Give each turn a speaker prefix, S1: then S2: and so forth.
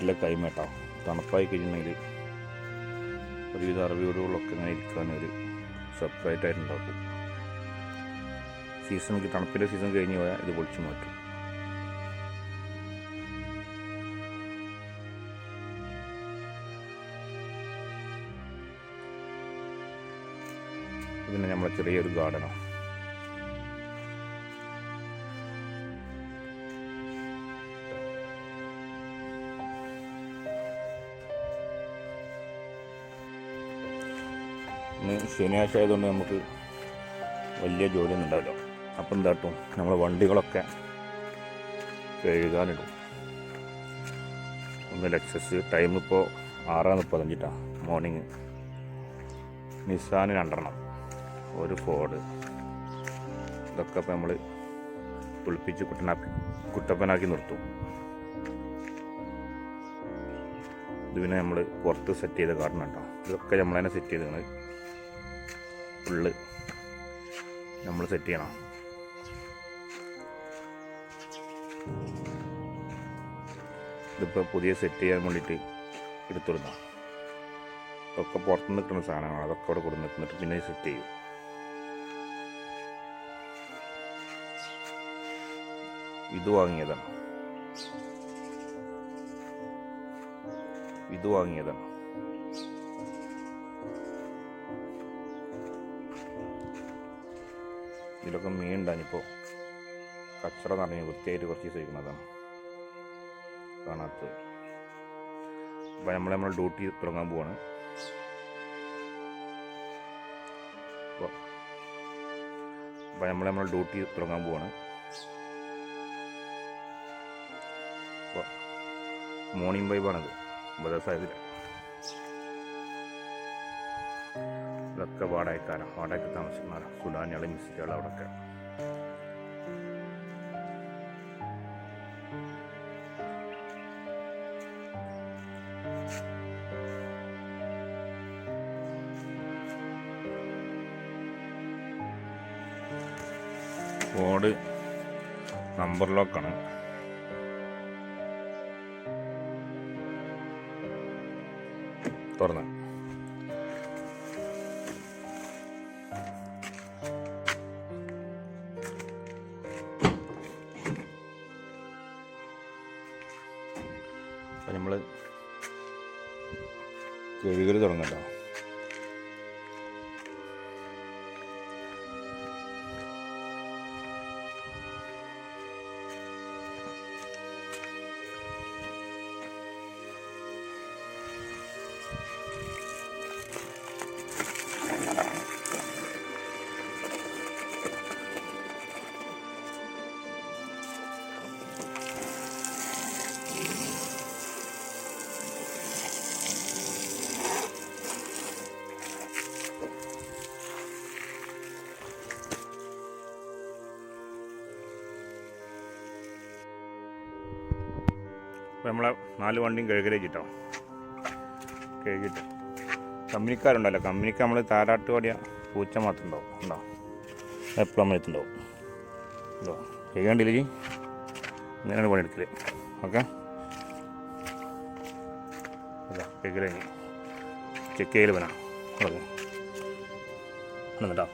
S1: വീട്ടിലെ കൈമേട്ടാ തണുപ്പായി കഴിഞ്ഞിട്ടുണ്ടെങ്കിൽ ഒരുവിധ അറിവുകളൊക്കെ ഇങ്ങനെ ഇരിക്കാനൊരു സെപ്പറേറ്റ് ആയിട്ടുണ്ടാക്കും. സീസൺ തണുപ്പിൻ്റെ സീസൺ കഴിഞ്ഞ് പോയാൽ ഇത് പൊളിച്ചു മാറ്റും. പിന്നെ നമ്മളെ ചെറിയൊരു ഗാർഡനാണ്. ഇന്ന് ശനിയാഴ്ച ആയതുകൊണ്ട് നമുക്ക് വലിയ ജോലിയൊന്നും ഉണ്ടാവില്ല. അപ്പം എന്താട്ടും നമ്മളെ വണ്ടികളൊക്കെ കഴുകാനിടും. ഒന്ന് ലെക്സസ് ടൈം ഇപ്പോൾ 6:35 മോർണിംഗ്. നിസാന് 2 ഒരു ഫോർഡ്. ഇതൊക്കെ ഇപ്പോൾ നമ്മൾ കുളിപ്പിച്ച് കുട്ടപ്പനാക്കി നിർത്തും. ഇത് പിന്നെ നമ്മൾ പുറത്ത് സെറ്റ് ചെയ്ത ഗാർഡൻ കേട്ടോ. ഇതൊക്കെ നമ്മൾ തന്നെ സെറ്റ് ചെയ്ത് ഫുള്ള് നമ്മൾ സെറ്റ് ചെയ്യണം. ഇതിപ്പോൾ പുതിയ സെറ്റ് ചെയ്യാൻ വേണ്ടിയിട്ട് എടുത്തുകൊടുക്കാം. ഇതൊക്കെ പുറത്ത് നിൽക്കുന്ന സാധനമാണ്. അതൊക്കെ അവിടെ കൊടുത്ത് നിൽക്കുന്നിട്ട് പിന്നെ സെറ്റ് ചെയ്യും. ഇത് വാങ്ങിയതാണ്. ഇതിലൊക്കെ മീൻ ഉണ്ടാനിപ്പോൾ കച്ചറ നിറഞ്ഞ് വൃത്തിയായിട്ട് കുറച്ച് സഹിക്കുന്നതാണ് കാണാത്തത്. അപ്പം നമ്മൾ ഡ്യൂട്ടി തുടങ്ങാൻ പോവാണ്. മോർണിംഗ് വൈബാണത്. ബദസായതില്ല. ഇതൊക്കെ വാടകയ്ക്ക് താമസിക്കുന്നവരാണ്. സുഡാനികൾ, മിസ്റ്റുകൾ അവിടെയൊക്കെ. ബോർഡ് നമ്പർ ലോക്കാണ്. തുറന്ന് അപ്പം നമ്മൾ കഴുകൽ തുടങ്ങട്ടോ. അപ്പോൾ നമ്മളെ 4 വണ്ടിയും കഴുകലേച്ചിട്ടോ. കഴുകിയിട്ട് കമ്പനിക്കാരുണ്ടല്ലോ, കമ്പനിക്ക് നമ്മൾ താരാട്ട് പാടിയ പൂച്ച മാത്രം ഉണ്ടാവും. ഉണ്ടോ എപ്പോഴും നമ്മളെത്തുണ്ടാവും. ഉണ്ടോ കഴുകണ്ടില്ലേ? ഇങ്ങനെയാണ് പണിയെടുക്കല്. ഓക്കെ, അല്ല കഴുകലേ ചെക്ക് ചെയ്യൽ വേണം കേട്ടോ.